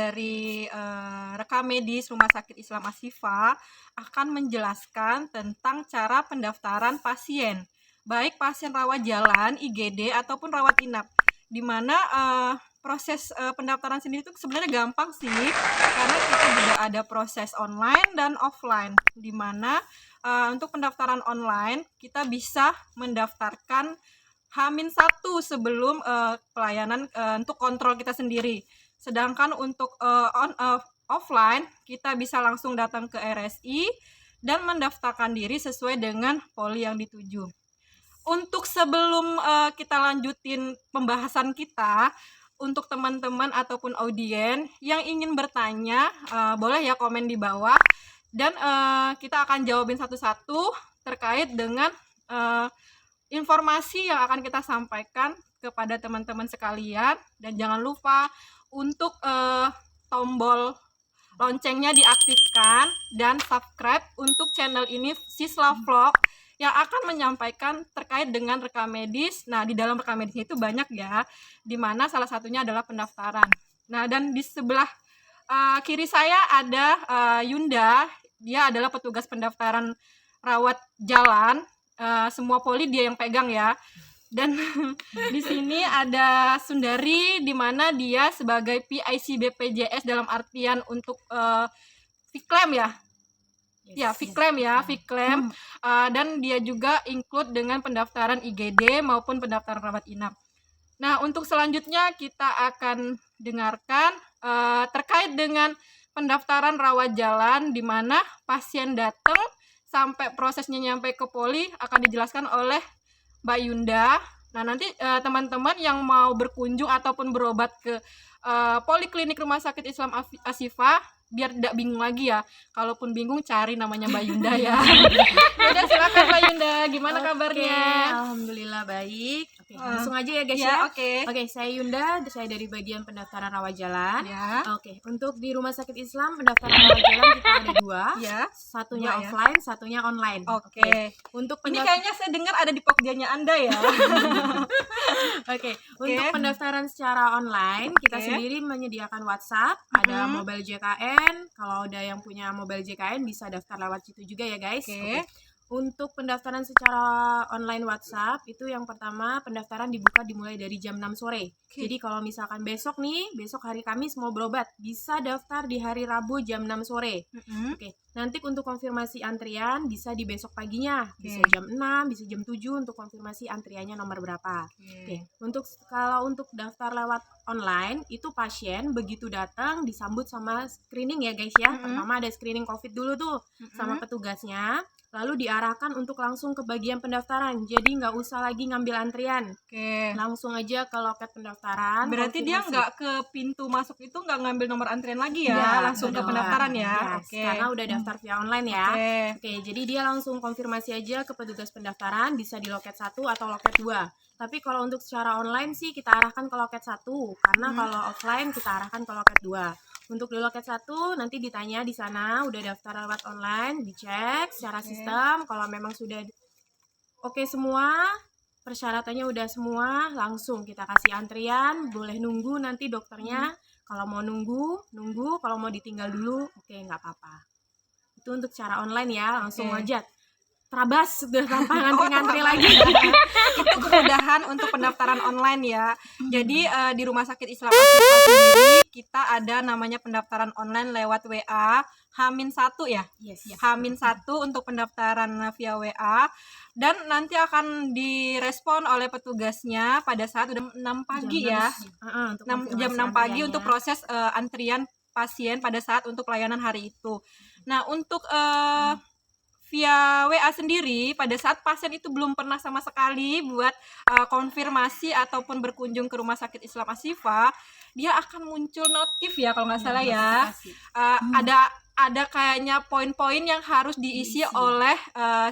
dari rekam medis Rumah Sakit Islam Ashifa akan menjelaskan tentang cara pendaftaran pasien, baik pasien rawat jalan, IGD ataupun rawat inap. Di mana proses pendaftaran sendiri itu sebenarnya gampang sih, karena kita juga ada proses online dan offline. Di mana untuk pendaftaran online kita bisa mendaftarkan H-1 sebelum pelayanan untuk kontrol kita sendiri. Sedangkan untuk offline kita bisa langsung datang ke RSI dan mendaftarkan diri sesuai dengan poli yang dituju. Untuk sebelum kita lanjutin pembahasan kita, untuk teman-teman ataupun audien yang ingin bertanya, boleh ya komen di bawah, dan kita akan jawabin satu-satu terkait dengan informasi yang akan kita sampaikan kepada teman-teman sekalian. Dan jangan lupa untuk tombol loncengnya diaktifkan dan subscribe untuk channel ini Sisla Vlog yang akan menyampaikan terkait dengan rekam medis. Nah, di dalam rekam medis itu banyak ya, dimana salah satunya adalah pendaftaran. Nah, dan di sebelah kiri saya ada Yunda, dia adalah petugas pendaftaran rawat jalan, semua poli dia yang pegang ya. Dan di sini ada Sundari, di mana dia sebagai PIC BPJS dalam artian untuk Fiklaim ya. Ya, Fiklaim ya, Fiklaim. Dan dia juga include dengan pendaftaran IGD maupun pendaftaran rawat inap. Nah, untuk selanjutnya kita akan dengarkan terkait dengan pendaftaran rawat jalan, di mana pasien datang sampai prosesnya nyampe ke poli akan dijelaskan oleh Mbak Yunda. Nah, nanti teman-teman yang mau berkunjung ataupun berobat ke Poliklinik Rumah Sakit Islam Ashifa, biar tidak bingung lagi ya. Kalaupun bingung, cari namanya Mbak Yunda ya. Udah, silakan Mbak Yunda, gimana kabarnya? Alhamdulillah baik. Langsung aja ya guys ya. Oke, saya Yunda, saya dari bagian pendaftaran rawat jalan. Ya. Oke, untuk di Rumah Sakit Islam pendaftaran rawat jalan kita ada dua. Ya. Satunya offline, satunya online. Oke. Untuk ini kayaknya saya dengar ada di Pokjanya Anda ya. Oke, untuk pendaftaran secara online kita sendiri menyediakan WhatsApp, ada mobile JKN. Kalau ada yang punya mobile JKN bisa daftar lewat situ juga ya guys. Oke. Untuk pendaftaran secara online WhatsApp itu yang pertama pendaftaran dibuka dimulai dari jam 6 sore. Jadi kalau misalkan besok hari Kamis mau berobat, bisa daftar di hari Rabu jam 6 sore. Oke. Nanti untuk konfirmasi antrian bisa di besok paginya, bisa jam 6, bisa jam 7 untuk konfirmasi antriannya nomor berapa. Oke. Kalau untuk daftar lewat online itu pasien begitu datang disambut sama screening ya guys ya. Pertama ada screening COVID dulu tuh sama petugasnya. Lalu diarahkan untuk langsung ke bagian pendaftaran. Jadi nggak usah lagi ngambil antrian. Langsung aja ke loket pendaftaran. Berarti dia nggak ke pintu masuk itu nggak ngambil nomor antrian lagi ya? Langsung ke pendaftaran ya? Karena udah daftar via online ya. Jadi dia langsung konfirmasi aja ke petugas pendaftaran, bisa di loket 1 atau loket 2. Tapi kalau untuk secara online sih kita arahkan ke loket 1. Karena kalau offline kita arahkan ke loket 2. Untuk di loket 1 nanti ditanya di sana udah daftar lewat online, dicek secara sistem. Kalau memang sudah oke semua, persyaratannya udah semua, langsung kita kasih antrian. Boleh nunggu nanti dokternya. Kalau mau nunggu, kalau mau ditinggal dulu, oke nggak apa-apa. Itu untuk cara online ya, langsung aja. Terabas sudah tanpa ngantri-ngantri lagi. Itu kemudahan untuk pendaftaran online ya. Jadi di Rumah Sakit Islam Ashifa sendiri kita ada namanya pendaftaran online lewat WA H-1 ya. H-1 untuk pendaftaran via WA, dan nanti akan direspon oleh petugasnya pada saat udah 6 pagi ya. Jam 6 pagi untuk proses antrian pasien pada saat untuk pelayanan hari itu. Nah, untuk via WA sendiri pada saat pasien itu belum pernah sama sekali buat konfirmasi ataupun berkunjung ke Rumah Sakit Islam Ashifa, dia akan muncul notif ya kalau nggak salah ya. Ada kayaknya poin-poin yang harus diisi oleh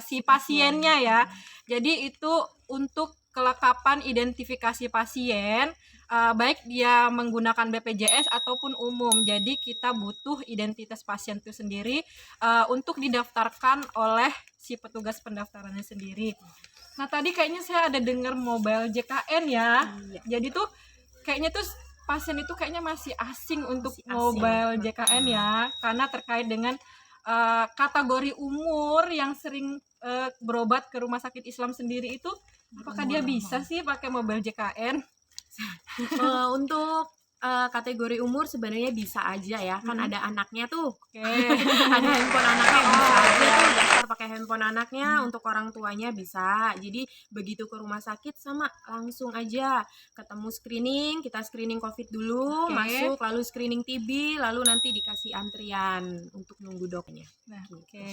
si pasiennya ya. Jadi itu untuk kelengkapan identifikasi pasien, baik dia menggunakan BPJS ataupun umum. Jadi kita butuh identitas pasien itu sendiri untuk didaftarkan oleh si petugas pendaftarannya sendiri. Nah, tadi kayaknya saya ada dengar mobile JKN ya. Jadi tuh kayaknya tuh pasien itu kayaknya masih asing untuk Masih asing. mobile JKN ya, karena terkait dengan kategori umur yang sering berobat ke rumah sakit Islam sendiri itu, apakah dia bisa sih pakai mobile JKN? Untuk kategori umur sebenarnya bisa aja ya, kan ada anaknya tuh. Oke. Ada handphone anaknya bisa aja tuh daftar pakai handphone anaknya. Untuk orang tuanya bisa. Jadi begitu ke rumah sakit sama langsung aja ketemu screening, kita screening COVID dulu, Oke. masuk lalu screening TB, lalu nanti dikasih antrian untuk nunggu doknya. Nah, Gitu. oke.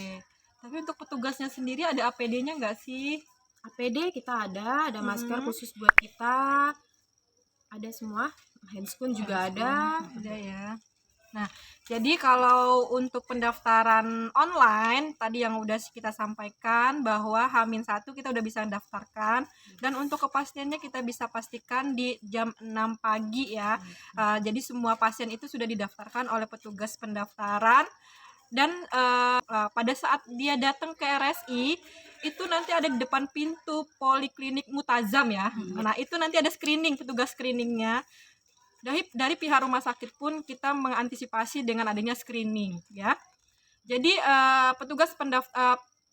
Tapi untuk petugasnya sendiri ada APD-nya nggak sih? APD kita ada masker Hmm. khusus buat kita, ada semua, handscoon juga ada. Ada ya. Nah, jadi kalau untuk pendaftaran online tadi yang udah kita sampaikan bahwa H-1 kita udah bisa daftarkan, dan untuk kepastiannya kita bisa pastikan di jam 6 pagi ya. Jadi semua pasien itu sudah didaftarkan oleh petugas pendaftaran, dan pada saat dia datang ke RSI itu nanti ada di depan pintu Poliklinik Mutazam ya. Nah, itu nanti ada screening, petugas screeningnya. Dari pihak rumah sakit pun kita mengantisipasi dengan adanya screening ya. Jadi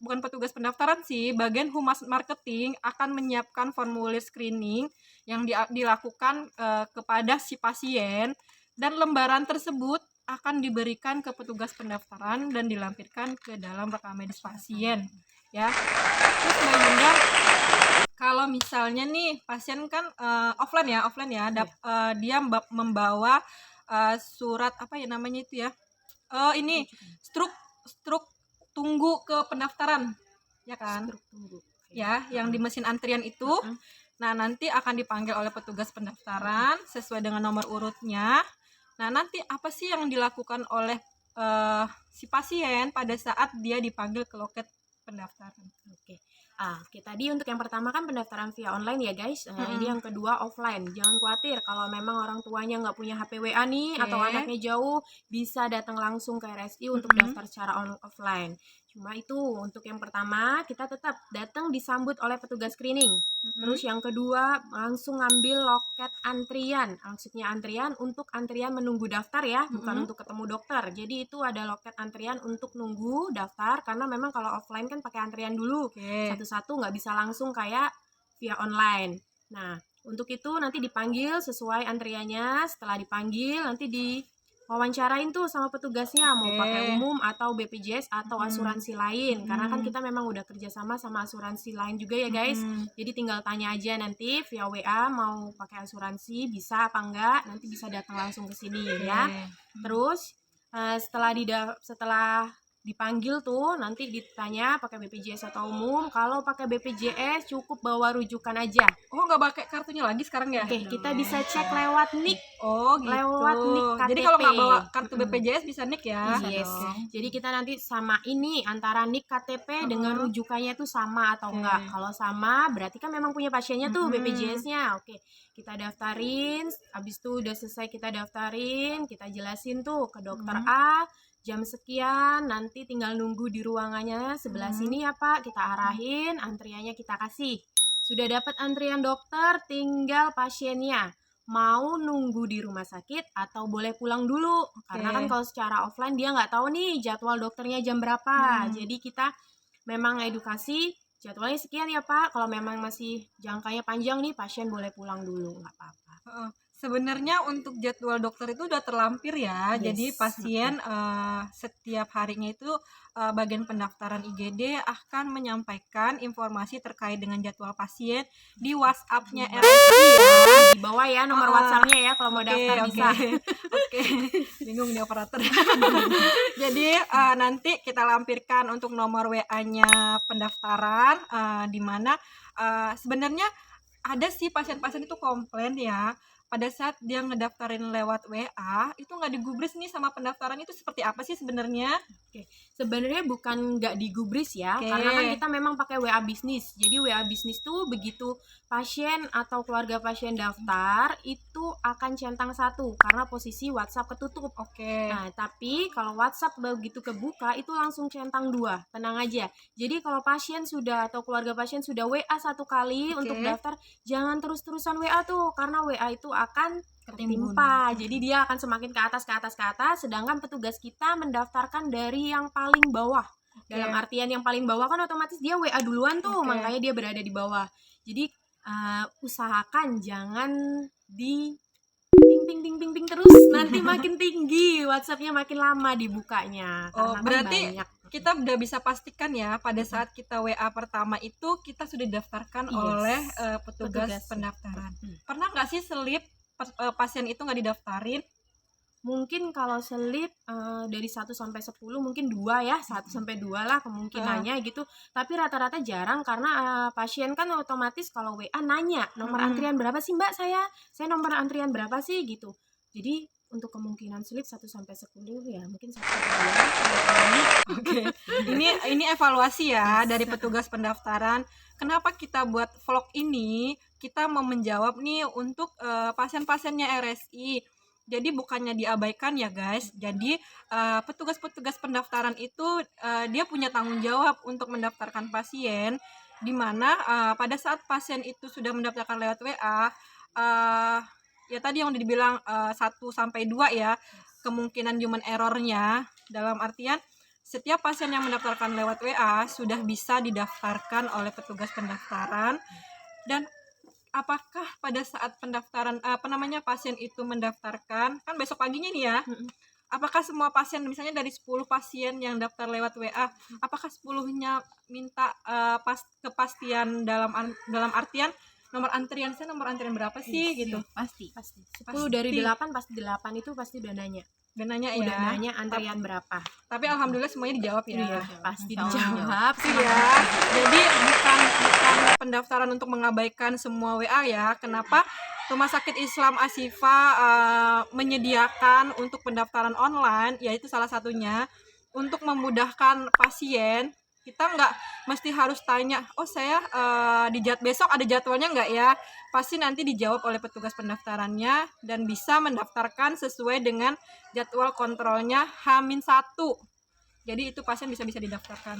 bukan petugas pendaftaran sih, bagian humas marketing akan menyiapkan formulir screening yang dilakukan kepada si pasien, dan lembaran tersebut akan diberikan ke petugas pendaftaran dan dilampirkan ke dalam rekam medis pasien ya. Terus Mbak Yunda, kalau misalnya nih pasien kan offline ya, dia membawa surat apa ya namanya itu ya, ini struk tunggu ke pendaftaran ya kan, ya yang di mesin antrian itu. Nah, nanti akan dipanggil oleh petugas pendaftaran sesuai dengan nomor urutnya. Nah, nanti apa sih yang dilakukan oleh si pasien pada saat dia dipanggil ke loket pendaftaran? Oke. Oke, tadi untuk yang pertama kan pendaftaran via online ya guys. Ini yang kedua offline. Jangan khawatir kalau memang orang tuanya nggak punya HP WA nih, Oke. atau anaknya jauh, bisa datang langsung ke RSI untuk daftar secara offline. Cuma itu untuk yang pertama kita tetap datang disambut oleh petugas screening. Terus yang kedua langsung ngambil loket antrian. Maksudnya antrian untuk antrian menunggu daftar ya, bukan untuk ketemu dokter. Jadi itu ada loket antrian untuk nunggu daftar, karena memang kalau offline kan pakai antrian dulu. Oke. Satu-satu nggak bisa langsung kayak via online. Nah, untuk itu nanti dipanggil sesuai antriannya. Setelah dipanggil nanti wawancarain tuh sama petugasnya, mau pakai umum atau BPJS atau asuransi lain, karena kan kita memang udah kerjasama sama asuransi lain juga ya guys. Jadi tinggal tanya aja nanti via WA mau pakai asuransi bisa apa enggak, nanti bisa datang langsung ke sini ya. Terus setelah dipanggil tuh nanti ditanya pakai BPJS atau umum. Kalau pakai BPJS cukup bawa rujukan aja. Oh, nggak pakai kartunya lagi sekarang ya? Oke, kita bisa cek lewat NIK. Oh gitu. Lewat NIK KTP. Jadi kalau nggak bawa kartu BPJS bisa NIK ya? Yes. Jadi kita nanti sama ini antara NIK KTP dengan rujukannya itu sama atau enggak. Kalau sama berarti kan memang punya pasiennya tuh BPJS-nya. Oke, kita daftarin. Habis itu udah selesai kita daftarin, kita jelasin tuh ke dokter A jam sekian, nanti tinggal nunggu di ruangannya sebelah sini ya Pak, kita arahin, antriannya kita kasih. Sudah dapat antrian dokter, tinggal pasiennya mau nunggu di rumah sakit atau boleh pulang dulu. Karena kan kalau secara offline dia nggak tahu nih jadwal dokternya jam berapa. Jadi kita memang edukasi, jadwalnya sekian ya Pak, kalau memang masih jangkanya panjang nih pasien boleh pulang dulu, nggak apa-apa. Sebenarnya untuk jadwal dokter itu udah terlampir ya. Yes. Jadi pasien setiap harinya itu bagian pendaftaran IGD akan menyampaikan informasi terkait dengan jadwal pasien di WhatsApp-nya RSI ya. Di bawah ya nomor WhatsApp-nya ya kalau mau daftar bisa. Oke. Bingung nih operator. Jadi nanti kita lampirkan untuk nomor WA-nya pendaftaran, di mana sebenarnya ada sih pasien-pasien itu komplain ya, pada saat dia ngedaftarin lewat WA itu nggak digubris nih sama pendaftaran, itu seperti apa sih sebenarnya? Oke, sebenarnya bukan nggak digubris ya, karena kan kita memang pakai WA bisnis. Jadi WA bisnis tuh begitu pasien atau keluarga pasien daftar itu akan centang satu karena posisi WhatsApp ketutup. Oke. Nah, tapi kalau WhatsApp begitu kebuka itu langsung centang dua, tenang aja. Jadi kalau pasien sudah atau keluarga pasien sudah WA satu kali untuk daftar, jangan terus-terusan WA tuh, karena WA itu akan Ketimbun. ketimpa. Jadi dia akan semakin ke atas, sedangkan petugas kita mendaftarkan dari yang paling bawah. Dalam artian yang paling bawah kan otomatis dia WA duluan tuh, Oke. makanya dia berada di bawah. Jadi usahakan jangan di ping terus, nanti makin tinggi, WhatsApp-nya makin lama dibukanya. Oh, Karena kan berarti banyak. kita udah bisa pastikan ya pada saat kita WA pertama itu kita sudah didaftarkan Yes. oleh petugas Petugas. pendaftaran. Hmm. Pernah nggak sih selip pasien itu nggak didaftarin? Mungkin kalau selip dari 1 sampai 10 mungkin 2 ya, 1 sampai 2 lah kemungkinannya gitu. Tapi rata-rata jarang karena pasien kan otomatis kalau WA nanya, nomor antrian berapa sih Mbak saya nomor antrian berapa sih gitu. Jadi untuk kemungkinan selip 1 sampai 10 ya mungkin 1 sampai 2. Oke. Ini evaluasi ya dari petugas pendaftaran. Kenapa kita buat vlog ini? Kita mau menjawab nih untuk pasien-pasiennya RSI. Jadi bukannya diabaikan ya guys. Jadi petugas-petugas pendaftaran itu dia punya tanggung jawab untuk mendaftarkan pasien, di mana pada saat pasien itu sudah mendaftarkan lewat WA, ya tadi yang udah dibilang 1 sampai 2 ya kemungkinan human errornya, dalam artian setiap pasien yang mendaftarkan lewat WA sudah bisa didaftarkan oleh petugas pendaftaran. Dan apakah pada saat pendaftaran pasien itu mendaftarkan, kan besok paginya nih ya, apakah semua pasien, misalnya dari 10 pasien yang daftar lewat WA, apakah 10-nya minta kepastian dalam artian nomor antrian berapa sih gitu? Pasti. 10 dari 8 pasti 8 itu pasti udah nanya. Dan nanya Udah ya. nanya antrian berapa. Tapi alhamdulillah semuanya dijawab ya. Iya, pasti Insya Allah dijawab Pasti ya. Jadi bukan pendaftaran untuk mengabaikan semua WA ya. Kenapa Rumah Sakit Islam Ashifa menyediakan untuk pendaftaran online, yaitu salah satunya untuk memudahkan pasien. Kita nggak mesti harus tanya, oh saya besok ada jadwalnya nggak ya? Pasti nanti dijawab oleh petugas pendaftarannya dan bisa mendaftarkan sesuai dengan jadwal kontrolnya H-1. Jadi itu pasien bisa didaftarkan.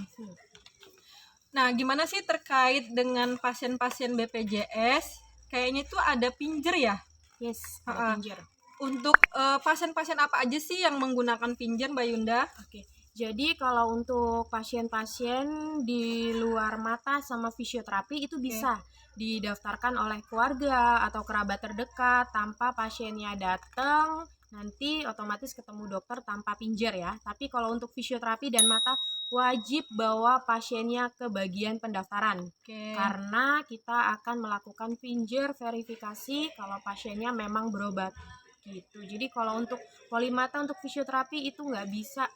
Nah, gimana sih terkait dengan pasien-pasien BPJS? Kayaknya itu ada pinjer ya? Yes, pinjer. Untuk pasien-pasien apa aja sih yang menggunakan pinjer, Mbak Yunda? Oke. Jadi kalau untuk pasien-pasien di luar mata sama fisioterapi itu bisa didaftarkan oleh keluarga atau kerabat terdekat tanpa pasiennya datang, nanti otomatis ketemu dokter tanpa pinjer ya. Tapi kalau untuk fisioterapi dan mata wajib bawa pasiennya ke bagian pendaftaran. Karena kita akan melakukan pinjer verifikasi kalau pasiennya memang berobat gitu. Jadi kalau untuk polimata, untuk fisioterapi itu nggak bisa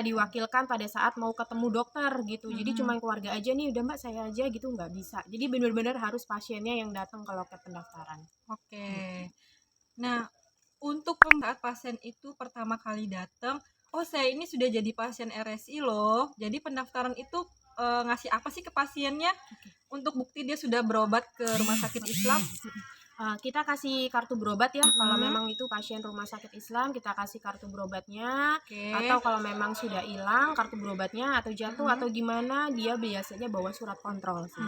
diwakilkan pada saat mau ketemu dokter gitu. Jadi cuma keluarga aja nih, udah Mbak saya aja gitu, nggak bisa. Jadi benar-benar harus pasiennya yang datang ke loket pendaftaran. Oke. Nah, untuk saat pasien itu pertama kali datang, oh saya ini sudah jadi pasien RSI loh. Jadi pendaftaran itu ngasih apa sih ke pasiennya untuk bukti dia sudah berobat ke Rumah Sakit Islam? Kita kasih kartu berobat ya. Kalau memang itu pasien Rumah Sakit Islam, kita kasih kartu berobatnya. Atau kalau memang sudah hilang kartu berobatnya atau jatuh atau gimana, dia biasanya bawa surat kontrol sih.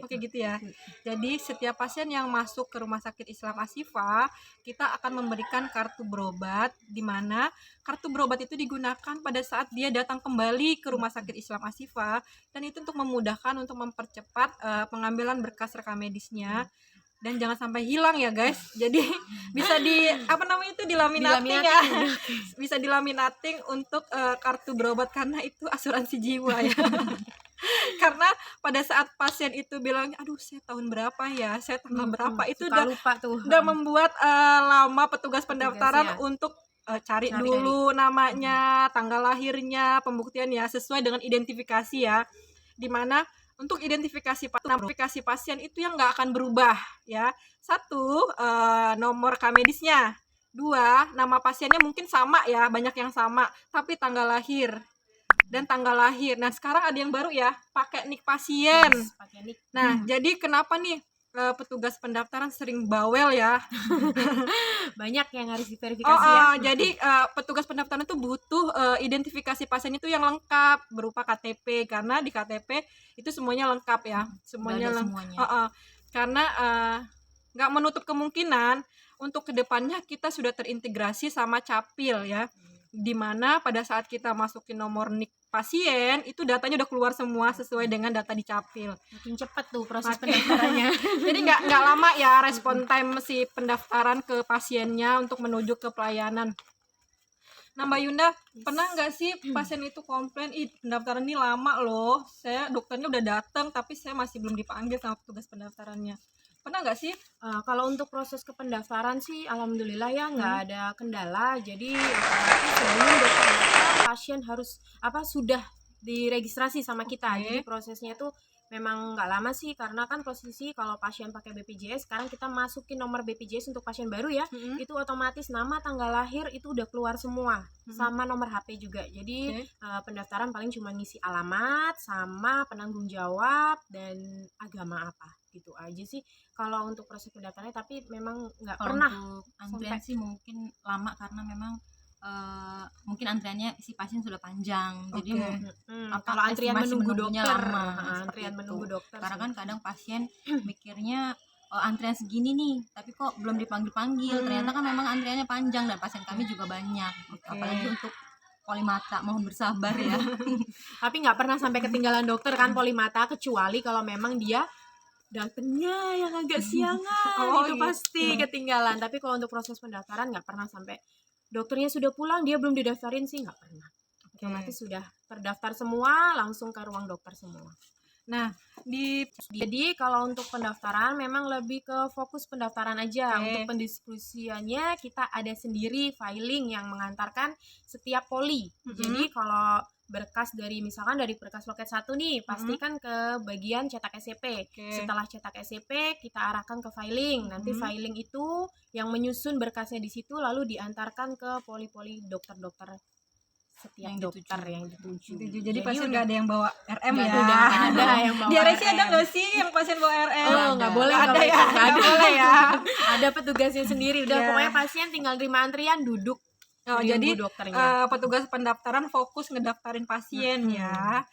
Oke gitu ya. Jadi setiap pasien yang masuk ke Rumah Sakit Islam Ashifa, kita akan memberikan kartu berobat, di mana kartu berobat itu digunakan pada saat dia datang kembali ke Rumah Sakit Islam Ashifa, dan itu untuk memudahkan, untuk mempercepat pengambilan berkas rekam medisnya. Dan jangan sampai hilang ya guys. Jadi bisa dilaminating ya. Bisa dilaminating untuk kartu berobat, karena itu asuransi jiwa ya. Karena pada saat pasien itu bilang, aduh saya tahun berapa ya, saya tanggal berapa, itu udah membuat lama petugas pendaftaran untuk cari dulu namanya, tanggal lahirnya, pembuktian ya, sesuai dengan identifikasi ya. Dimana untuk identifikasi pasien itu yang nggak akan berubah ya. 1, nomor medisnya. 2, nama pasiennya mungkin sama ya, banyak yang sama, tapi tanggal lahir dan tanggal lahir. Nah sekarang ada yang baru ya, pakai nik pasien. Nah jadi kenapa nih petugas pendaftaran sering bawel ya? Banyak yang harus diverifikasi ya. Jadi petugas pendaftaran itu butuh identifikasi pasien itu yang lengkap berupa KTP, karena di KTP itu semuanya lengkap ya, semuanya lengkap. Karena nggak menutup kemungkinan untuk kedepannya kita sudah terintegrasi sama Capil ya, dimana pada saat kita masukin nomor NIK pasien itu datanya udah keluar semua sesuai dengan data di Capil. Makin cepat tuh proses pendaftarannya. Jadi nggak lama ya respon time si pendaftaran ke pasiennya untuk menuju ke pelayanan. Nah Mbak Yunda, pernah nggak sih pasien itu komplain, ih pendaftaran ini lama loh, saya dokternya udah datang tapi saya masih belum dipanggil sama petugas pendaftarannya. Pernah nggak sih? Kalau untuk proses kependaftaran sih alhamdulillah ya nggak ada kendala. Jadi apalagi sebelum dokter datang pasien harus sudah diregistrasi sama kita. Jadi prosesnya itu memang nggak lama sih, karena kan posisi kalau pasien pakai BPJS sekarang kita masukin nomor BPJS untuk pasien baru ya, itu otomatis nama, tanggal lahir itu udah keluar semua, sama nomor HP juga. Jadi pendaftaran paling cuma ngisi alamat sama penanggung jawab dan agama apa, gitu aja sih kalau untuk proses pendaftarannya. Tapi memang nggak pernah untuk antrian sih mungkin lama karena memang mungkin antriannya si pasien sudah panjang. Jadi kalau antrian menunggu dokter lama, antrian menunggu dokter karena kan kadang pasien mikirnya antrian segini nih tapi kok belum dipanggil-panggil, ternyata kan memang antriannya panjang dan pasien kami juga banyak. Apalagi untuk polimata, mohon bersabar ya. Tapi nggak pernah sampai ketinggalan dokter kan polimata, kecuali kalau memang dia datangnya yang agak siangan, itu pasti ketinggalan. Tapi kalau untuk proses pendaftaran nggak pernah sampai dokternya sudah pulang dia belum didaftarin sih, nggak pernah. Otomatis sudah terdaftar semua, langsung ke ruang dokter semua. Nah, jadi kalau untuk pendaftaran memang lebih ke fokus pendaftaran aja. Untuk pendiskusiannya kita ada sendiri filing yang mengantarkan setiap poli. Jadi kalau berkas misalkan dari berkas loket 1 nih, pastikan ke bagian cetak SCP. Setelah cetak SCP kita arahkan ke filing. Nanti filing itu yang menyusun berkasnya di situ, lalu diantarkan ke poli-poli dokter-dokter setiap yang dokter yang dituju. Jadi pasien nggak ada yang bawa RM ya? Udah ada yang bawa. Di RSC ada nggak sih yang pasien bawa RM? Nggak boleh, ada ya, nggak boleh ya. Ada petugasnya sendiri. Udah pokoknya pasien tinggal terima antrian, duduk. Jadi petugas pendaftaran fokus ngedaftarin pasien ya.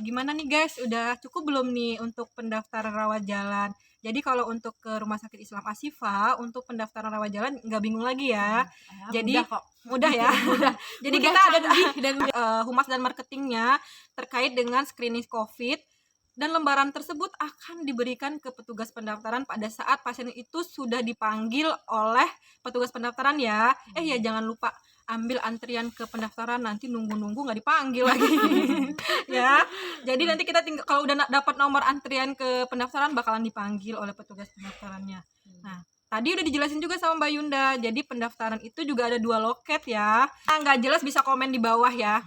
Gimana nih guys, udah cukup belum nih untuk pendaftaran rawat jalan? Jadi kalau untuk ke Rumah Sakit Islam Ashifa untuk pendaftaran rawat jalan nggak bingung lagi ya. Jadi mudah ya. Jadi kita ada dan humas dan marketingnya terkait dengan screening COVID, dan lembaran tersebut akan diberikan ke petugas pendaftaran pada saat pasien itu sudah dipanggil oleh petugas pendaftaran ya. Ya jangan lupa ambil antrian ke pendaftaran, nanti nunggu-nunggu nggak dipanggil lagi. Ya, jadi nanti kita tinggal kalau udah dapat nomor antrian ke pendaftaran bakalan dipanggil oleh petugas pendaftarannya. Nah, tadi udah dijelasin juga sama Mbak Yunda. Jadi pendaftaran itu juga ada 2 loket ya. Nggak jelas bisa komen di bawah ya.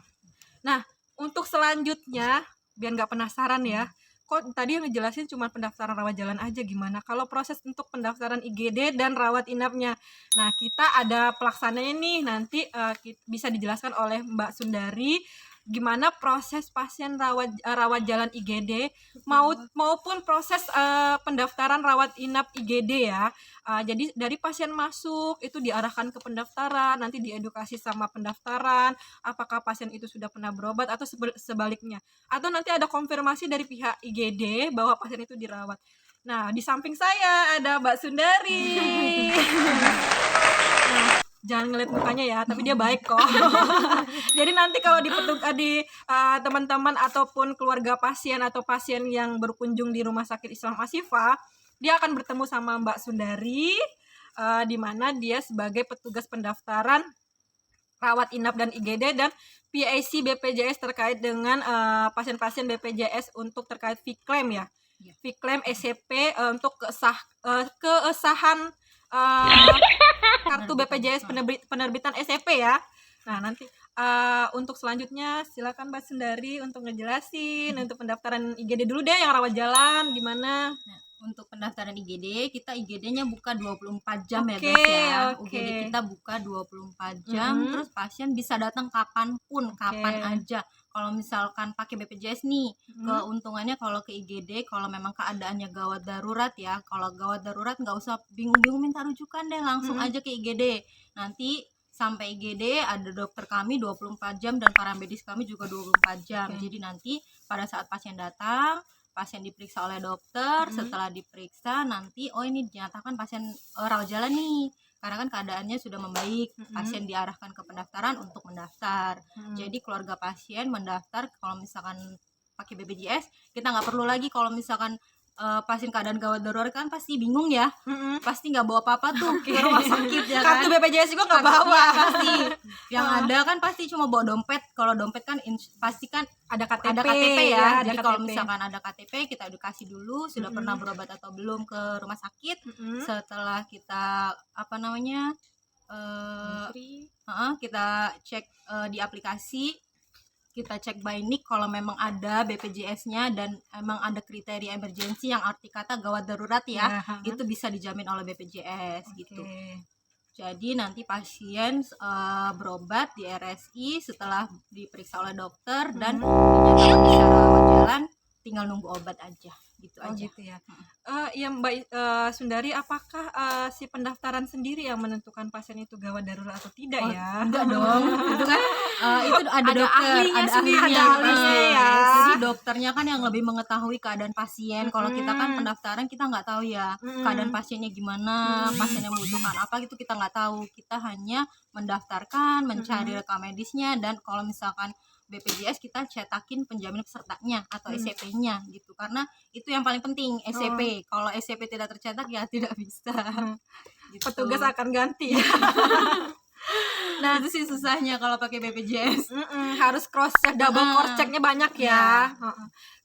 Nah, untuk selanjutnya biar nggak penasaran ya, kok tadi yang ngejelasin cuma pendaftaran rawat jalan aja, gimana kalau proses untuk pendaftaran IGD dan rawat inapnya? Nah, kita ada pelaksananya nih, nanti bisa dijelaskan oleh Mbak Sundari gimana proses pasien rawat jalan IGD maupun proses pendaftaran rawat inap IGD ya. Jadi dari pasien masuk itu diarahkan ke pendaftaran, nanti diedukasi sama pendaftaran apakah pasien itu sudah pernah berobat atau sebaliknya, atau nanti ada konfirmasi dari pihak IGD bahwa pasien itu dirawat. Nah, di samping saya ada Mbak Sundari. Nah, jangan ngeliat mukanya ya, tapi dia baik kok. Jadi nanti kalau di teman-teman ataupun keluarga pasien atau pasien yang berkunjung di Rumah Sakit Islam Ashifa, dia akan bertemu sama Mbak Sundari, di mana dia sebagai petugas pendaftaran rawat inap dan IGD dan PAC BPJS terkait dengan pasien-pasien BPJS untuk terkait Vklaim ya. Vklaim SCP untuk kesahan kartu BPJS penerbitan SCP ya. Nah, nanti untuk selanjutnya silakan Mbak Sundari untuk ngejelasin untuk pendaftaran IGD dulu deh, yang rawat jalan gimana. Nah, untuk pendaftaran IGD, kita IGD-nya buka 24 jam ya guys ya. IGD kita buka 24 jam, terus pasien bisa datang kapanpun, kapan aja. Kalau misalkan pakai BPJS nih, keuntungannya kalau ke IGD, kalau memang keadaannya gawat darurat ya, kalau gawat darurat nggak usah bingung-bingung minta rujukan deh, langsung aja ke IGD. Nanti sampai IGD ada dokter kami 24 jam dan paramedis kami juga 24 jam. Jadi nanti pada saat pasien datang, pasien diperiksa oleh dokter. Setelah diperiksa nanti ini dinyatakan pasien rawat jalan nih, karena kan keadaannya sudah membaik. Pasien diarahkan ke pendaftaran untuk mendaftar. Jadi keluarga pasien mendaftar. Kalau misalkan pakai BPJS, kita nggak perlu lagi kalau misalkan pasien keadaan gawat darurat kan pasti bingung ya, pasti nggak bawa apa-apa tuh ke rumah sakit ya kan. Kartu BPJS juga nggak bawa. Iya, pasti yang ada kan pasti cuma bawa dompet. Kalau dompet kan pasti kan Ada KTP, ada KTP ya. ada Jadi kalau KTP. misalkan ada KTP, kita edukasi dulu sudah pernah berobat atau belum ke rumah sakit. Setelah kita kita cek di aplikasi, kita cek by NIK kalau memang ada BPJS-nya dan emang ada kriteria emergensi yang arti kata gawat darurat ya, itu bisa dijamin oleh BPJS gitu. Jadi nanti pasien berobat di RSI setelah diperiksa oleh dokter dan dinyatakan bisa rawat jalan, tinggal nunggu obat aja gitu aja. Gitu ya. Ya Mbak Sundari, apakah si pendaftaran sendiri yang menentukan pasien itu gawat darurat atau tidak ya? Enggak dong, itu kan itu ada dokter, ahlinya ada sendiri, ahlinya, ada ahlinya ya. Jadi dokternya kan yang lebih mengetahui keadaan pasien. Kalau kita kan pendaftaran kita nggak tahu ya keadaan pasiennya gimana, pasien yang membutuhkan apa gitu kita nggak tahu. Kita hanya mendaftarkan, mencari rekam medisnya, dan kalau misalkan BPJS kita cetakin penjamin pesertanya atau SCP-nya gitu, karena itu yang paling penting SCP. Kalau SCP tidak tercetak ya tidak bisa. Gitu. Petugas akan ganti. Nah itu sih susahnya kalau pakai BPJS. Harus cross check, double cross checknya banyak ya.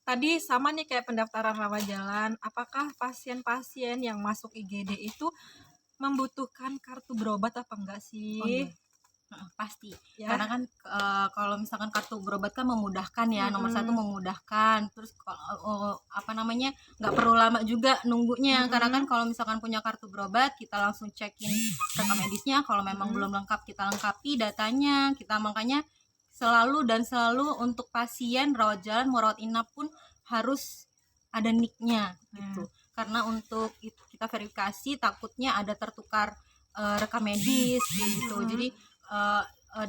Tadi sama nih kayak pendaftaran rawat jalan, apakah pasien-pasien yang masuk IGD itu membutuhkan kartu berobat apa enggak sih? Oh, iya. Pasti Ya. karena kan kalau misalkan kartu berobat kan memudahkan ya, nomor satu memudahkan, terus nggak perlu lama juga nunggunya, karena kan kalau misalkan punya kartu berobat kita langsung cekin rekam medisnya, kalau memang belum lengkap kita lengkapi datanya. Kita makanya selalu untuk pasien rawat jalan mau rawat inap pun harus ada NIK-nya gitu, karena untuk kita verifikasi takutnya ada tertukar rekam medis gitu. Jadi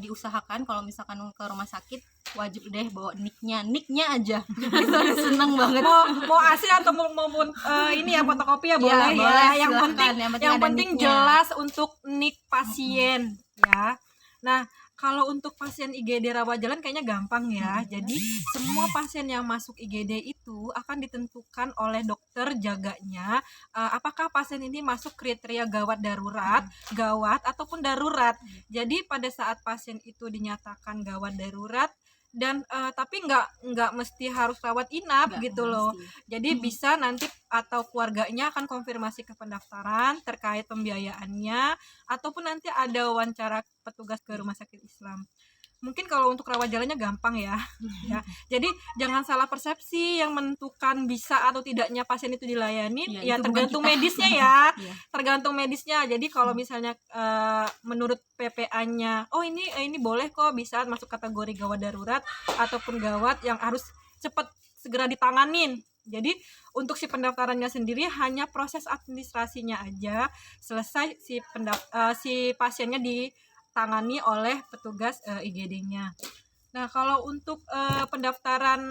diusahakan kalau misalkan ke rumah sakit wajib deh bawa NIK-nya aja. Itu udah seneng banget. Mau asli atau mau ini ya fotokopi ya boleh ya. Boleh, Yang silahkan. penting ada NIK-nya. jelas untuk NIK pasien ya. Nah, kalau untuk pasien IGD rawat jalan kayaknya gampang ya. Jadi semua pasien yang masuk IGD itu akan ditentukan oleh dokter jaganya apakah pasien ini masuk kriteria gawat darurat, gawat ataupun darurat. Jadi pada saat pasien itu dinyatakan gawat darurat dan tapi nggak mesti harus rawat inap gitu loh. Jadi bisa nanti atau keluarganya akan konfirmasi ke pendaftaran terkait pembiayaannya, ataupun nanti ada wawancara petugas ke rumah sakit Islam. Mungkin kalau untuk rawat jalannya gampang ya. Ya. Jadi jangan salah persepsi yang menentukan bisa atau tidaknya pasien itu dilayani ya itu tergantung bukan kita. medisnya ya. Iya. Tergantung medisnya. Jadi kalau misalnya menurut PPA-nya ini boleh kok bisa masuk kategori gawat darurat ataupun gawat yang harus cepat segera ditanganin. Jadi untuk si pendaftarannya sendiri hanya proses administrasinya aja selesai, si pasiennya ditangani oleh petugas IGD-nya. Nah, kalau untuk pendaftaran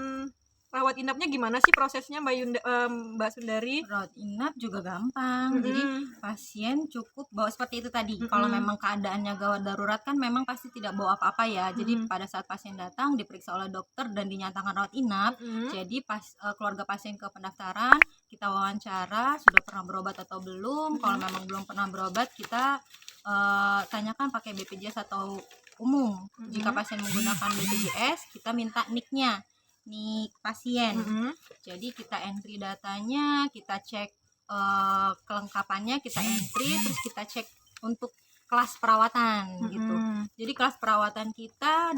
rawat inapnya gimana sih prosesnya Mbak Sundari? Rawat inap juga gampang. Jadi pasien cukup bawa seperti itu tadi. Kalau memang keadaannya gawat darurat kan memang pasti tidak bawa apa-apa ya. Jadi pada saat pasien datang diperiksa oleh dokter dan dinyatakan rawat inap, jadi keluarga pasien ke pendaftaran, kita wawancara sudah pernah berobat atau belum. Kalau memang belum pernah berobat, kita tanyakan pakai BPJS atau umum. Jika pasien menggunakan BPJS, kita minta NIK-nya, NIK pasien. Jadi kita entry datanya, kita cek kelengkapannya, kita entry, terus kita cek untuk kelas perawatan gitu. Jadi kelas perawatan kita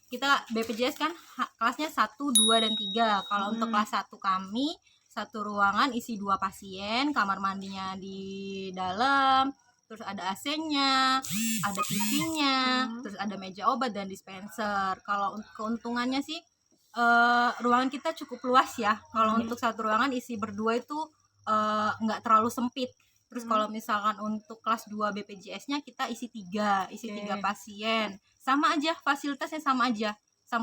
kita BPJS kan kelasnya 1, 2, dan 3. Kalau untuk kelas 1 kami satu ruangan isi 2 pasien, kamar mandinya di dalam, terus ada AC-nya, ada TV-nya, terus ada meja obat dan dispenser. Kalau keuntungannya sih ruangan kita cukup luas ya. Kalau untuk satu ruangan isi berdua itu nggak terlalu sempit. Terus kalau misalkan untuk kelas 2 BPJS-nya kita isi 3 pasien. Sama aja, fasilitasnya sama aja.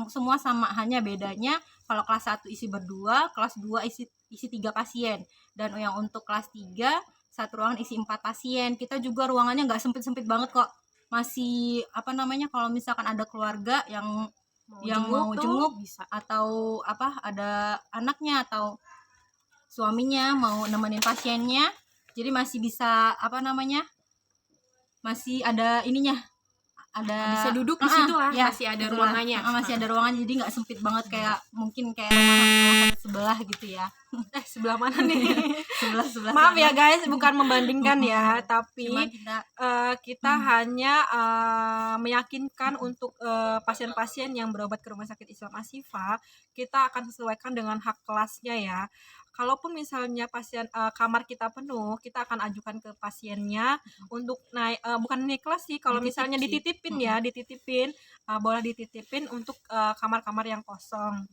Semua sama, hanya bedanya kalau kelas 1 isi berdua, kelas 2 isi 3 pasien, dan yang untuk kelas 3 satu ruangan isi 4 pasien. Kita juga ruangannya nggak sempit-sempit banget kok, masih apa namanya, kalau misalkan ada keluarga yang mau jenguk bisa. atau apa, ada anaknya atau suaminya mau nemenin pasiennya, jadi masih bisa apa namanya, masih ada ininya, ada Bisa duduk di situ lah, ya, masih ada itulah. ruangannya. Masih ada ruangannya, jadi nggak sempit banget kayak mungkin kayak rumah sakit sebelah gitu ya. Sebelah mana nih? sebelah Maaf sana. ya guys, bukan membandingkan ya, tapi Cuma kita kita hanya meyakinkan untuk pasien-pasien yang berobat ke Rumah Sakit Islam Ashifa, kita akan sesuaikan dengan hak kelasnya ya. Kalaupun misalnya pasien kamar kita penuh, kita akan ajukan ke pasiennya untuk naik, bukan naik kelas sih, kalau Dititip misalnya sih. dititipin ya, boleh dititipin untuk kamar-kamar yang kosong.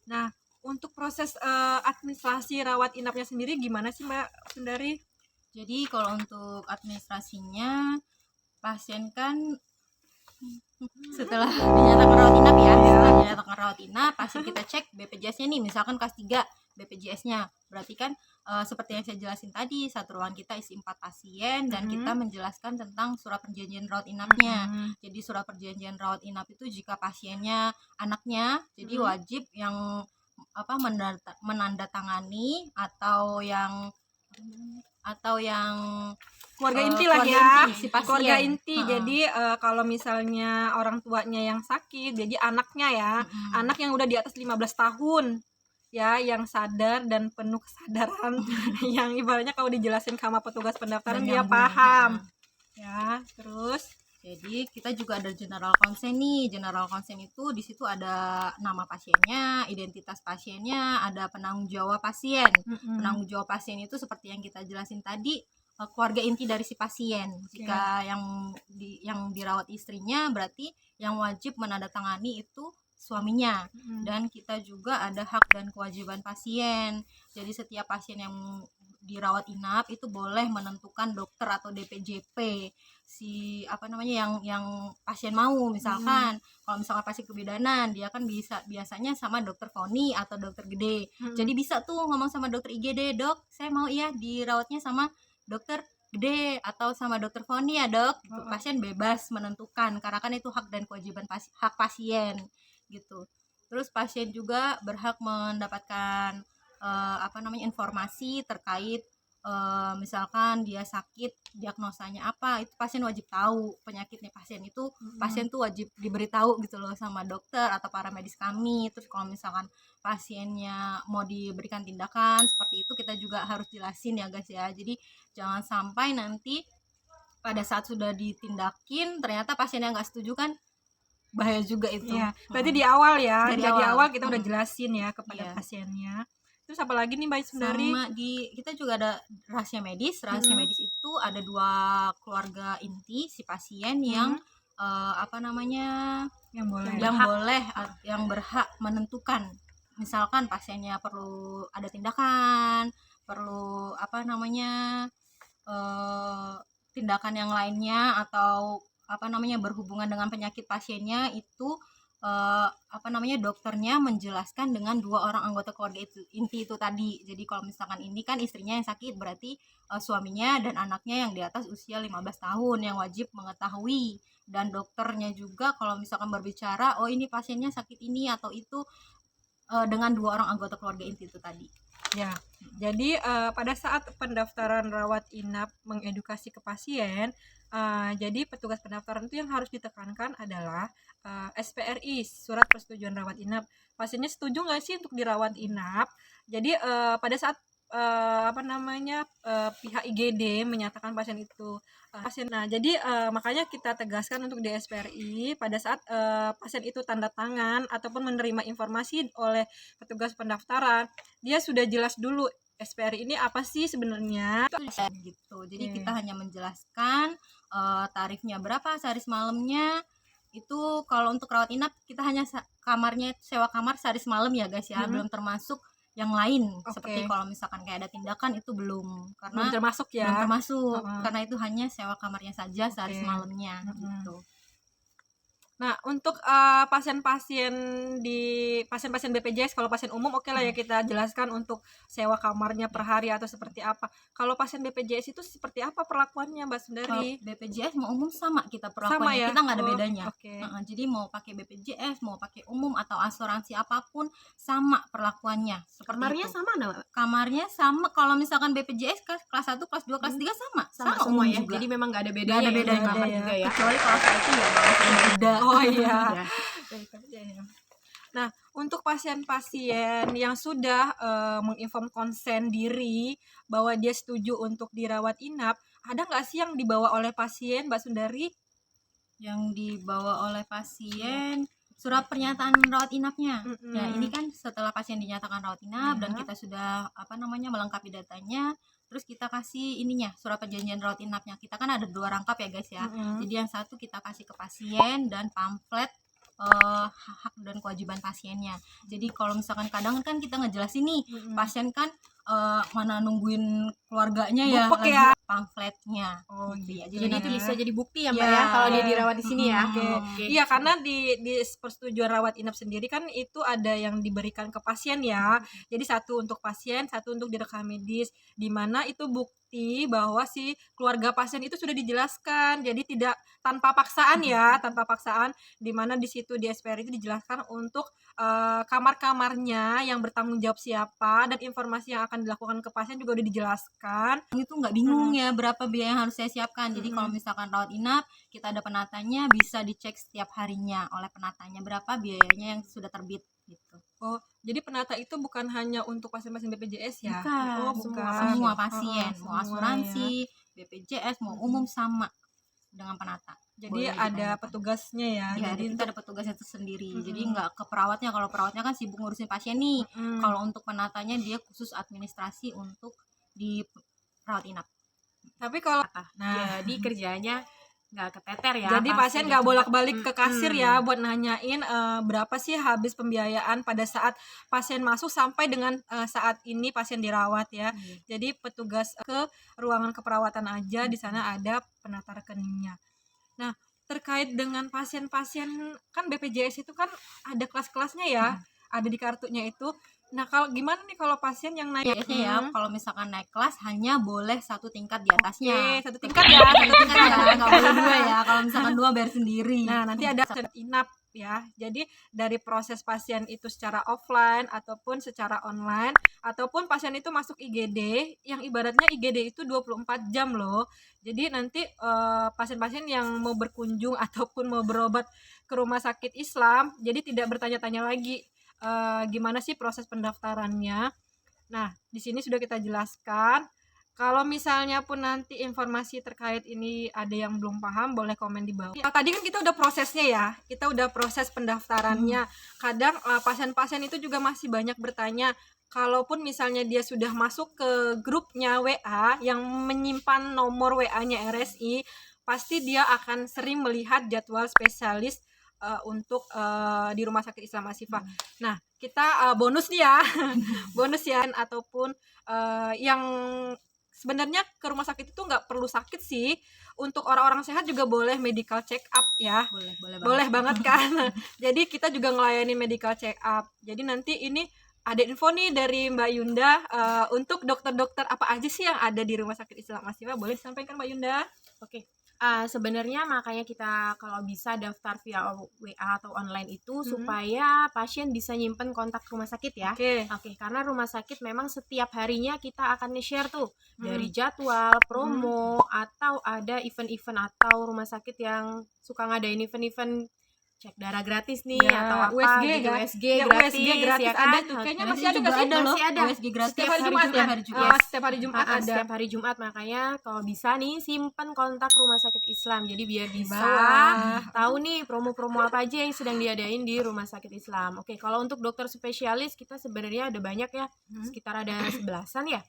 Nah, untuk proses administrasi rawat inapnya sendiri gimana sih Mbak Sundari? Jadi kalau untuk administrasinya, pasien kan setelah dinyatakan rawat inap ya, setelah dinyatakan rawat inap, pasien kita cek BPJS-nya nih, misalkan kelas 3 BPJS-nya, berarti kan seperti yang saya jelasin tadi, satu ruangan kita isi 4 pasien dan kita menjelaskan tentang surat perjanjian rawat inapnya. Jadi surat perjanjian rawat inap itu jika pasiennya anaknya, jadi wajib yang apa menandatangani atau yang Keluarga inti lah keluarga ya, inti, si pasien. keluarga inti. Heeh. Jadi kalau misalnya orang tuanya yang sakit, jadi anaknya ya, anak yang udah di atas 15 tahun ya, yang sadar dan penuh kesadaran, yang ibaratnya kalau dijelasin sama petugas pendaftaran Dan dia nyambung. paham ya. Terus Jadi kita juga ada general consent nih. General consent itu di situ ada nama pasiennya, identitas pasiennya, ada penanggung jawab pasien. Penanggung jawab pasien itu seperti yang kita jelasin tadi, keluarga inti dari si pasien. Jika yang dirawat istrinya, berarti yang wajib menandatangani itu suaminya. Dan kita juga ada hak dan kewajiban pasien. Jadi setiap pasien yang dirawat inap itu boleh menentukan dokter atau DPJP si apa namanya yang pasien mau. Misalkan kalau misalkan pasien kebidanan, dia kan biasanya sama dokter Foni atau dokter gede. Jadi bisa tuh ngomong sama dokter IGD, "Dok, saya mau ya dirawatnya sama dokter gede atau sama dokter Foni ya, Dok." Gitu. Pasien bebas menentukan karena kan itu hak dan kewajiban hak pasien gitu. Terus pasien juga berhak mendapatkan informasi terkait misalkan dia sakit, diagnosanya apa, itu pasien wajib tahu penyakitnya pasien itu. Pasien tuh wajib diberitahu gitu loh sama dokter atau para medis kami. Terus kalau misalkan pasiennya mau diberikan tindakan seperti itu, kita juga harus jelasin ya guys ya. Jadi jangan sampai nanti pada saat sudah ditindakin ternyata pasiennya nggak setuju, kan bahaya juga itu. ya, berarti di awal ya, Dari dari awal. awal kita udah jelasin ya kepada pasiennya. Terus apa lagi nih Mbak Sundari? Sama kita juga ada rahasia medis. Rahasia medis itu ada 2 keluarga inti si pasien yang yang berhak menentukan. Misalkan pasiennya perlu ada tindakan, perlu tindakan yang lainnya, atau berhubungan dengan penyakit pasiennya itu dokternya menjelaskan dengan 2 orang anggota keluarga inti itu tadi. Jadi kalau misalkan ini kan istrinya yang sakit, berarti suaminya dan anaknya yang di atas usia 15 tahun yang wajib mengetahui. Dan dokternya juga kalau misalkan berbicara, oh ini pasiennya sakit ini atau itu, dengan 2 orang anggota keluarga inti itu tadi. Ya, jadi pada saat pendaftaran rawat inap mengedukasi ke pasien, jadi petugas pendaftaran itu yang harus ditekankan adalah SPRI, surat persetujuan rawat inap. Pasiennya setuju nggak sih untuk dirawat inap? Jadi pada saat pihak IGD menyatakan pasien itu pasien. Nah, jadi makanya kita tegaskan untuk di SPRI pada saat pasien itu tanda tangan ataupun menerima informasi oleh petugas pendaftaran, dia sudah jelas dulu SPRI ini apa sih sebenarnya gitu. Jadi kita hanya menjelaskan tarifnya berapa sehari semalamnya. Itu kalau untuk rawat inap kita hanya kamarnya, sewa kamar sehari semalam ya guys ya, belum termasuk yang lain. Seperti kalau misalkan kayak ada tindakan itu belum, karena belum termasuk ya. Belum termasuk karena itu hanya sewa kamarnya saja sehari semalamnya gitu. Nah, untuk pasien-pasien BPJS, kalau pasien umum oke lah ya kita jelaskan untuk sewa kamarnya per hari atau seperti apa. Kalau pasien BPJS itu seperti apa perlakuannya, Mbak Kalau Sundari? BPJS mau umum sama kita Sama perlakuannya, ya? kita nggak ada Oh, bedanya. oke. Jadi mau pakai BPJS, mau pakai umum atau asuransi apapun sama perlakuannya. Seperti Kamarnya itu. sama enggak, Mbak? Kamarnya sama. Kalau misalkan BPJS kelas 1, kelas 2, kelas 3 sama. Sama umum semua ya. juga. Jadi memang nggak ada bedanya. Nggak ada ya, bedanya kamar ya. juga ya. Kecuali kalau saya itu ya malas beda. Oh iya. Ya. Nah, untuk pasien-pasien yang sudah menginform konsen diri bahwa dia setuju untuk dirawat inap, ada nggak sih yang dibawa oleh pasien, Mbak Sundari? Yang dibawa oleh pasien surat pernyataan rawat inapnya. Mm-mm. Ya, ini kan setelah pasien dinyatakan rawat inap dan Ya. kita sudah melengkapi datanya, terus kita kasih ininya surat perjanjian rawat inapnya. Kita kan ada 2 rangkap ya guys ya. Mm-mm. Jadi yang satu kita kasih ke pasien dan pamflet hak dan kewajiban pasiennya. Jadi kalau misalkan kadang kan kita ngejelasin nih, Mm-mm. pasien kan mana nungguin keluarganya ya, Bupek lagi ya. pamfletnya. Oh, gitu ya. Jadi itu Nah. bisa jadi bukti ya, Mbak Ya. ya, kalau dia dirawat di sini ya. Oke. Oke. Iya, karena di persetujuan rawat inap sendiri kan itu ada yang diberikan ke pasien ya. Jadi satu untuk pasien, satu untuk direkam medis, di mana itu bukti bahwa si keluarga pasien itu sudah dijelaskan. Jadi tidak tanpa paksaan ya, tanpa paksaan, di mana di situ di SPR itu dijelaskan untuk kamar-kamarnya yang bertanggung jawab siapa dan informasi yang akan dilakukan ke pasien juga udah dijelaskan. Itu nggak bingung ya berapa biaya yang harus saya siapkan. Jadi kalau misalkan rawat inap kita ada penatanya, bisa dicek setiap harinya oleh penatanya berapa biayanya yang sudah terbit gitu. Oh, jadi penata itu bukan hanya untuk pasien-pasien BPJS ya? Bukan, Oh, semua pasien, semua mau asuransi, BPJS, mau umum sama dengan penata. Jadi Boleh ada ditanyakan. petugasnya ya. Ya, Jadi kita ada petugasnya tersendiri. Jadi Mm-mm. nggak ke perawatnya. Kalau perawatnya kan sibuk ngurusin pasien nih. Mm. Kalau untuk penatanya dia khusus administrasi untuk di rawat inap. Tapi kalau Jadi kerjanya nggak keteter ya. jadi pasien pasti. nggak bolak-balik ke kasir Mm-mm. ya buat nanyain berapa sih habis pembiayaan pada saat pasien masuk sampai dengan saat ini pasien dirawat ya. Jadi petugas ke ruangan keperawatan aja, di sana ada penata rekeningnya. Nah, terkait dengan pasien-pasien kan BPJS itu kan ada kelas-kelasnya ya, ada di kartunya itu. Nah, kalau gimana nih kalau pasien yang naik Biasanya ya, kalau misalkan naik kelas hanya boleh 1 tingkat di atasnya. Oke, 1 tingkat ya. 1 tingkat ya, nggak boleh 2 ya. Kalau misalkan 2 bayar sendiri. Nah, nanti ada inap ya. Jadi dari proses pasien itu secara offline ataupun secara online, ataupun pasien itu masuk IGD yang ibaratnya IGD itu 24 jam loh. Jadi nanti pasien-pasien yang mau berkunjung ataupun mau berobat ke rumah sakit Islam, jadi tidak bertanya-tanya lagi gimana sih proses pendaftarannya. Nah, di sini sudah kita jelaskan. Kalau misalnya pun nanti informasi terkait ini ada yang belum paham, boleh komen di bawah. Tadi kan kita udah prosesnya ya, kita udah proses pendaftarannya. Kadang pasien-pasien itu juga masih banyak bertanya, kalaupun misalnya dia sudah masuk ke grupnya WA yang menyimpan nomor WA-nya RSI, pasti dia akan sering melihat jadwal spesialis untuk di Rumah Sakit Islam Asifah. Nah, kita bonus nih ya, bonus ya, ataupun yang sebenarnya ke rumah sakit itu nggak perlu sakit sih. Untuk orang-orang sehat juga boleh medical check up ya. Boleh banget kan. Jadi kita juga ngelayani medical check up. Jadi nanti ini ada info nih dari Mbak Yunda untuk dokter-dokter apa aja sih yang ada di Rumah Sakit Islam Asifah. Boleh disampaikan Mbak Yunda? Oke. Sebenarnya makanya kita kalau bisa daftar via WA atau online itu supaya pasien bisa nyimpen kontak rumah sakit ya. Oke, karena rumah sakit memang setiap harinya kita akan nge-share tuh dari jadwal, promo, atau ada event-event atau rumah sakit yang suka ngadain event-event cek darah gratis nih Ya, atau apa USG gitu, kan? USG Ya, gratis, USG gratis ya kan? ada tuh. Kayaknya masih ada nggak sih? loh. Masih ada. USG gratis Setiap hari Jumat setiap kan? hari Jumat. Setiap hari Jumat ada. Setiap hari Jumat, makanya kalau bisa nih simpen kontak rumah sakit Islam jadi biar bisa bawah. tahu nih promo-promo apa aja yang sedang diadain di rumah sakit Islam. Oke, kalau untuk dokter spesialis kita sebenarnya ada banyak ya, sekitar ada 11-an ya.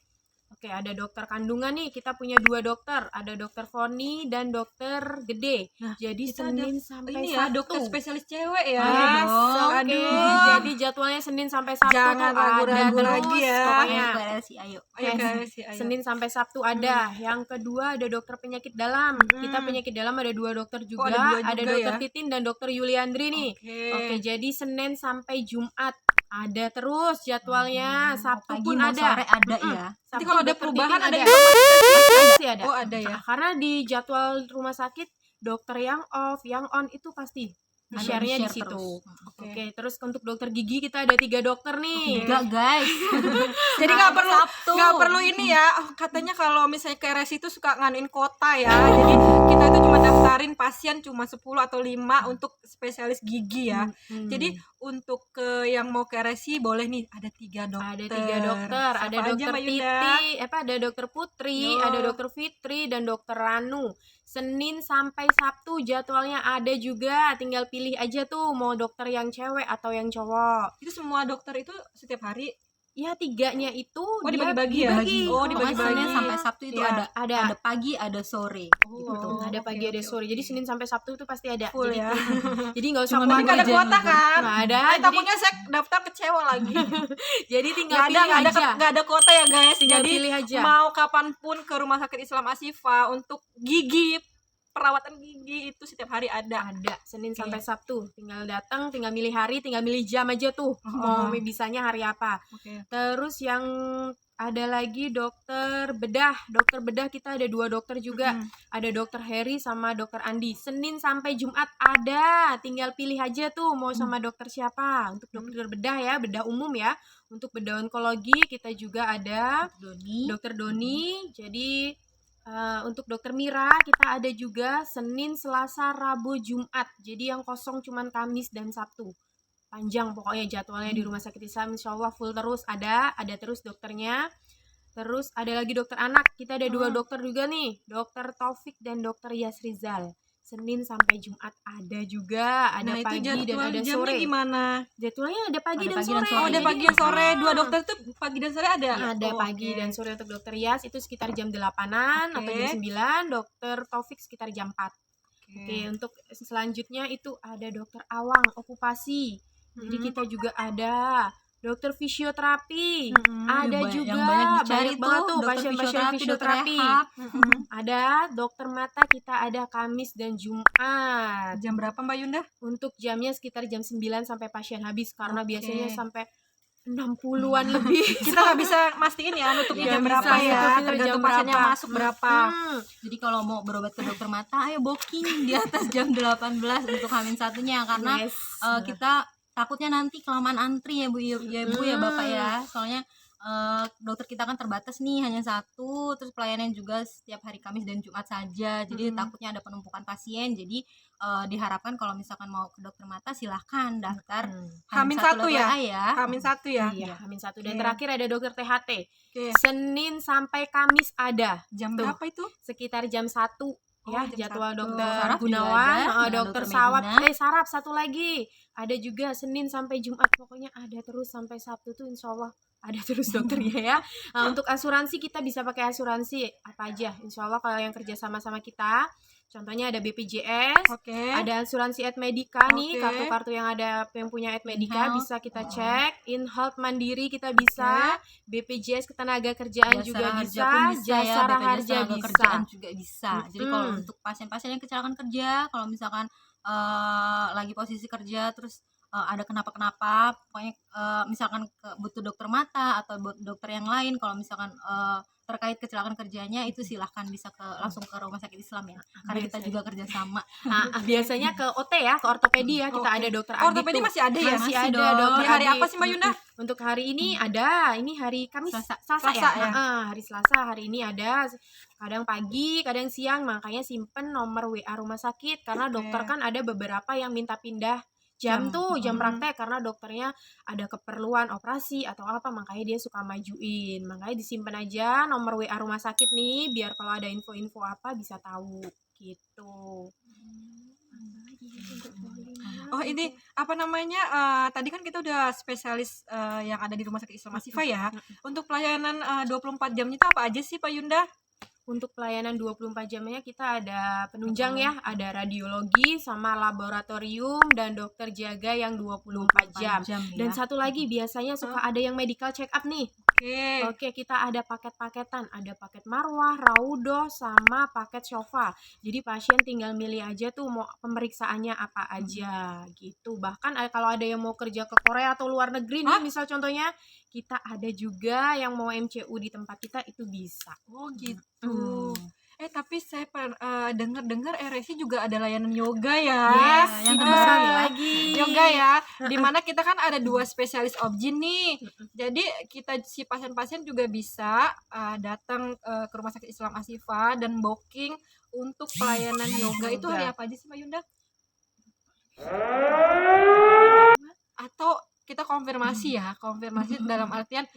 Oke, ada dokter kandungan nih. Kita punya 2 dokter. Ada dokter Foni dan dokter Gede. Nah, Jadi kita Senin sampai ini ya, Sabtu. dokter spesialis cewek ya. Ada dong. Oke, Aduh. jadi jadwalnya Senin sampai Sabtu Jangan tuh ragu-ragu ada lagi terus ya. pokoknya. Ayo Kak Elsie, ayo. Ayo Oke, guys, ayo. Senin sampai Sabtu ada. Yang kedua ada dokter penyakit dalam. Kita penyakit dalam ada 2 dokter juga. ada 2 Ada juga dokter ya? Titin dan dokter Yuliandri nih. Oke, jadi Senin sampai Jumat ada terus jadwalnya. Sabtu Pagi pun mau ada. sore ada ya. Nanti Sabtu kalau ada dokter perubahan Titin ada informasi. pasti ada. Oh, ada ya. Karena di jadwal rumah sakit dokter yang off, yang on itu pasti Ada share-nya di di-share situ. terus. Oke, terus untuk dokter gigi kita ada 3 dokter nih. Enggak guys. Jadi nggak Ada perlu Sabtu. ini ya. Oh, katanya kalau misalnya ke RS itu suka nganuin kota ya. Jadi kita itu cuma daftarin pasien cuma 10 atau 5 untuk spesialis gigi ya. Jadi untuk ke yang mau ke RSI boleh nih ada 3 dokter. Ada 3 dokter, Siapa ada aja, dokter Mbak Yunda? Titi, ada dokter Putri, Yo. ada dokter Fitri dan dokter Ranu. Senin sampai Sabtu jadwalnya ada juga, tinggal pilih aja tuh mau dokter yang cewek atau yang cowok. Itu semua dokter itu setiap hari. Ya 3-nya itu Oh, dia dibagi-bagi ya? dibagi. Oh, Pokoknya dibagi-bagi. Senin sampai Sabtu itu Iya, ada. ada pagi, ada sore. Oh, Ada oke, pagi ada oke, sore. oke. Jadi Senin sampai Sabtu itu pasti ada. Full jadi, ya. jadi nggak usah Cuma Tapi khawatir. nggak ada Jam kuota juga. kan? Nggak ada. Nah, Jadi, takutnya saya daftar kecewa lagi. jadi tinggal Nggak ada, pilih aja. nggak ada kuota ya guys. Tinggal Jadi pilih aja. mau kapanpun ke Rumah Sakit Islam Ashifa untuk gigi, perawatan gigi itu setiap hari ada. Ada Senin Oke. sampai Sabtu, tinggal datang, tinggal milih hari, tinggal milih jam aja tuh mau bisanya hari apa. Oke. Terus yang ada lagi dokter bedah kita ada 2 dokter juga. Ada dokter Heri sama dokter Andi. Senin sampai Jumat ada, tinggal pilih aja tuh mau sama dokter siapa. Untuk dokter bedah ya, bedah umum ya. Untuk bedah onkologi kita juga ada Doni. dokter Doni. Jadi untuk dokter Mira kita ada juga Senin, Selasa, Rabu, Jumat. Jadi yang kosong cuman Kamis dan Sabtu. Panjang pokoknya jadwalnya di Rumah Sakit Islam, insya Allah full terus ada terus dokternya. Terus ada lagi dokter anak, kita ada 2 dokter juga nih, dokter Taufik dan dokter Yasrizal. Senin sampai Jumat ada juga, ada Nah, pagi itu dan ada jamnya sore. gimana? Jadwalnya ada pagi Ada dan pagi sore. dan sore. Oh, ada Jadi- pagi dan sore. 2 dokter tuh pagi dan sore ada. Ada Oh, pagi oke. dan sore untuk dokter Yas itu sekitar jam 8-an atau Oke. jam 9, dokter Taufik sekitar jam 4. Oke. Oke, untuk selanjutnya itu ada dokter Awang okupasi. Jadi kita juga ada dokter fisioterapi. Ada Yang juga banyak dicari banyak banget tuh dokter pasien-pasien dokter fisioterapi. rehab. Ada dokter mata kita ada Kamis dan Jumat. Jam berapa Mbak Yunda? Untuk jamnya sekitar jam 9 sampai pasien habis karena Oke. biasanya sampai 60-an lebih. Kita nggak bisa mastiin ya nutupnya Iya, jam bisa, berapa ya. nutupnya jam Tergantung pasiennya berapa. masuk berapa. Jadi kalau mau berobat ke dokter mata, ayo booking di atas jam 18 untuk Hamin satunya karena Yes. kita takutnya nanti kelamaan antri ya Bu ya Bu ya Bapak ya. Soalnya dokter kita kan terbatas nih hanya 1, terus pelayanan juga setiap hari Kamis dan Jumat saja. Jadi takutnya ada penumpukan pasien. Jadi diharapkan kalau misalkan mau ke dokter mata silahkan daftar Hamin 1 ya? WA ya. Hamin 1 ya. Iya, Hamin 1. Dan Oke. terakhir ada dokter THT. Oke. Senin sampai Kamis ada. Jam Tuh. berapa itu? Sekitar jam 1 ya, jam jadwal 1. dokter Saraf juga Gunawan, ada, nah, dokter dokter Sawab, Medina. Saraf satu lagi. Ada juga Senin sampai Jumat, pokoknya ada terus sampai Sabtu tuh insya Allah ada terus dokternya ya. Nah, untuk asuransi kita bisa pakai asuransi apa aja, insya Allah kalau yang kerja sama-sama kita. Contohnya ada BPJS, Oke. ada asuransi Edmedica nih, Oke. kartu-kartu yang yang punya Edmedica InHealth. bisa kita cek. InHealth Mandiri kita bisa, BPJS ketenaga kerjaan juga Harja bisa, pun bisa ya, Jasa BPJS Raharja tenaga bisa. kerjaan juga bisa. Jadi kalau Mm-mm. untuk pasien-pasien yang kecelakaan kerja, kalau misalkan lagi posisi kerja terus ada kenapa-kenapa, pokoknya misalkan butuh dokter mata atau dokter yang lain, kalau misalkan terkait kecelakaan kerjanya itu silahkan bisa langsung ke Rumah Sakit Islam ya, karena kita Biasanya. juga kerjasama. Nah, biasanya ke OT ya, ke ortopedi ya, kita Oke. ada dokter Adi Ortopedi tuh. masih ada ya? Masih Masih ada dong. dokter Di hari Adi. apa sih Mbak Yunda? Untuk hari ini ada, ini hari Kamis, Selasa. Selasa Selasa ya. ya? Hari Selasa hari ini ada, kadang pagi, kadang siang, makanya simpen nomor WA rumah sakit karena Oke. dokter kan ada beberapa yang minta pindah jam tuh, jam praktek karena dokternya ada keperluan operasi atau apa, makanya dia suka majuin. Makanya disimpan aja nomor WA rumah sakit nih biar kalau ada info-info apa bisa tahu gitu. Oh ini apa namanya? Tadi kan kita udah spesialis yang ada di Rumah Sakit Islam Ashifa ya. Untuk pelayanan 24 jamnya itu apa aja sih Pak Yunda? Untuk pelayanan 24 jamnya kita ada penunjang ya, ada radiologi sama laboratorium dan dokter jaga yang 24 jam. Dan satu lagi biasanya suka ada yang medical check up nih. Oke, kita ada paket-paketan, ada paket marwah, raudoh, sama paket sofa. Jadi pasien tinggal milih aja tuh mau pemeriksaannya apa aja gitu. Bahkan kalau ada yang mau kerja ke Korea atau luar negeri nih, misal contohnya kita ada juga yang mau MCU di tempat kita itu bisa. Oh gitu. Tapi saya dengar-dengar RSI juga ada layanan yoga ya. Yes, yang itu terbaru sekali ya. lagi. Yoga ya. Dimana kita kan ada 2 spesialis objin nih. Jadi kita si pasien-pasien juga bisa datang ke Rumah Sakit Islam Ashifa dan booking untuk pelayanan yoga. Itu hari apa aja sih Mbak Yunda? Atau kita konfirmasi ya, konfirmasi dalam artian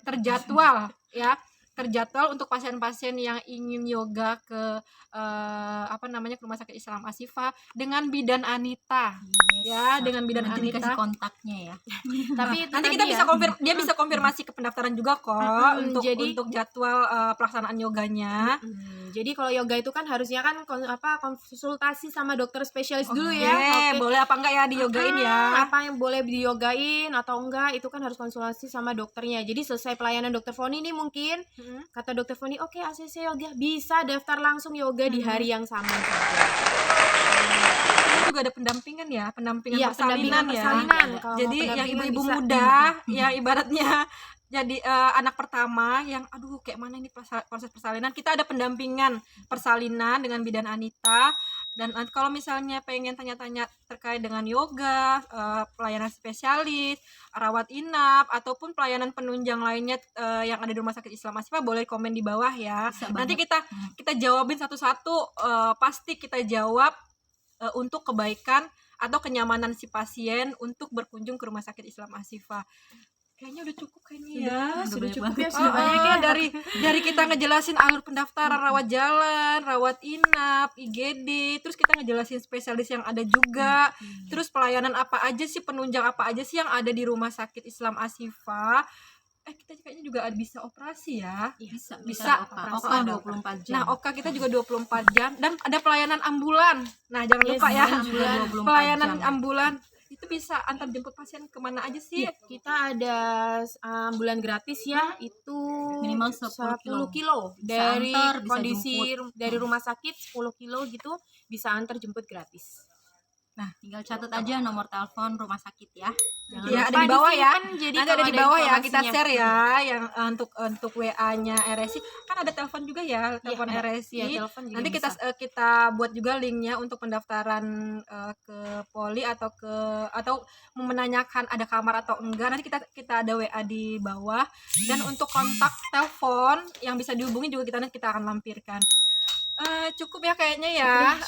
terjadwal ya. Terjadwal untuk pasien-pasien yang ingin yoga ke ke Rumah Sakit Islam Ashifa dengan Bidan Anita. Ya, dengan Bidan Nanti Anita. dikasih kontaknya ya. Tapi itu Nanti tadi kita ya, bisa dia bisa konfirmasi ke pendaftaran juga kok untuk jadwal pelaksanaan yoganya. Jadi kalau yoga itu kan harusnya kan konsultasi sama dokter spesialis dulu Oke, ya. boleh apa enggak ya diyogain ya? Apa yang boleh diyogain atau enggak itu kan harus konsultasi sama dokternya. Jadi selesai pelayanan dokter Foni nih mungkin kata dokter Foni, oke, ACC yoga, bisa daftar langsung yoga di hari yang sama juga. Kita juga ada pendampingan ya, pendampingan persalinan ya. Jadi yang ibu-ibu bisa. muda yang ibaratnya jadi anak pertama yang kayak mana ini proses persalinan, kita ada pendampingan persalinan dengan Bidan Anita. Dan kalau misalnya pengen tanya-tanya terkait dengan yoga, pelayanan spesialis, rawat inap ataupun pelayanan penunjang lainnya yang ada di Rumah Sakit Islam Ashifa, boleh komen di bawah ya. Nanti kita jawabin satu-satu, pasti kita jawab untuk kebaikan atau kenyamanan si pasien untuk berkunjung ke Rumah Sakit Islam Ashifa. Kayaknya udah cukup kayaknya ya. Sudah cukup banyak. ya, sudah banyak ya. Dari kita ngejelasin alur pendaftaran rawat jalan, rawat inap, IGD, terus kita ngejelasin spesialis yang ada juga. Terus pelayanan apa aja sih, penunjang apa aja sih yang ada di Rumah Sakit Islam Ashifa. Kita kayaknya juga bisa operasi ya. Bisa operasi 24 jam. Nah, OKA kita juga 24 jam dan ada pelayanan ambulan. Nah, jangan lupa ya. Pelayanan ambulan itu bisa antar jemput pasien kemana aja sih? Kita ada ambulan gratis ya, itu minimal 10 kilo dari antar, bisa kondisi dari rumah sakit 10 kilo gitu bisa antar jemput gratis. Nah, tinggal catat aja nomor telepon rumah sakit ya. Jangan ya, lupa ada di bawah ya. Jadi nanti ada di bawah ya, kita informasinya. share ya yang untuk WA-nya RSI. Kan ada telepon juga ya, telepon RSI. Ya, telepon juga nanti bisa. kita buat juga linknya untuk pendaftaran ke poli atau menanyakan ada kamar atau enggak. Nanti kita ada WA di bawah, dan untuk kontak telepon yang bisa dihubungi juga kita akan lampirkan. Cukup ya kayaknya ya.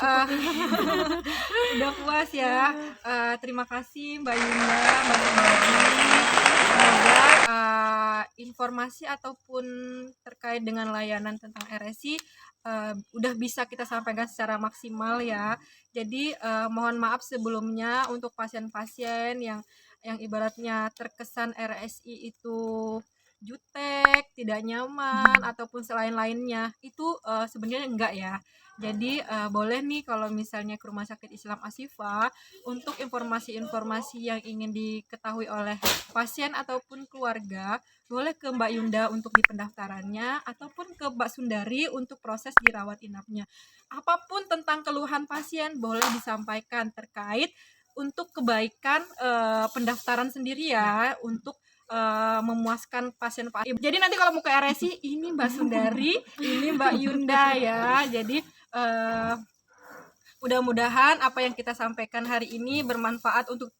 Udah puas ya. Terima kasih Mbak Yunda, Mbak Sumardi. Semoga informasi ataupun terkait dengan layanan tentang RSI udah bisa kita sampaikan secara maksimal ya. Jadi mohon maaf sebelumnya untuk pasien-pasien yang ibaratnya terkesan RSI itu jutek, tidak nyaman ataupun selain lainnya, itu sebenarnya enggak ya. Jadi boleh nih kalau misalnya ke Rumah Sakit Islam Ashifa untuk informasi-informasi yang ingin diketahui oleh pasien ataupun keluarga, boleh ke Mbak Yunda untuk di pendaftarannya ataupun ke Mbak Sundari untuk proses dirawat inapnya. Apapun tentang keluhan pasien boleh disampaikan terkait untuk kebaikan pendaftaran sendiri ya, untuk memuaskan pasien. Jadi nanti kalau mau ke RSI, ini Mbak Sundari, ini Mbak Yunda ya. Jadi mudah-mudahan apa yang kita sampaikan hari ini bermanfaat untuk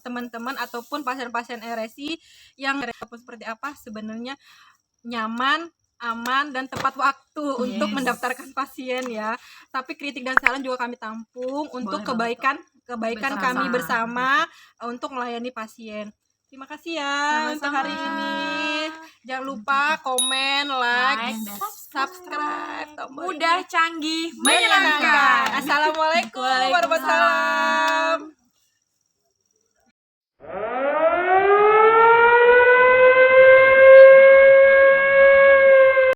teman-teman ataupun pasien-pasien RSI yang seperti apa sebenarnya nyaman, aman, dan tepat waktu untuk mendaftarkan pasien ya. Tapi kritik dan saran juga kami tampung untuk kebaikan kami bersama untuk melayani pasien. Terima kasih ya untuk hari ini. Jangan lupa komen, like, subscribe. Mudah, canggih, Menyenangkan. Assalamualaikum warahmatullahi wabarakatuh.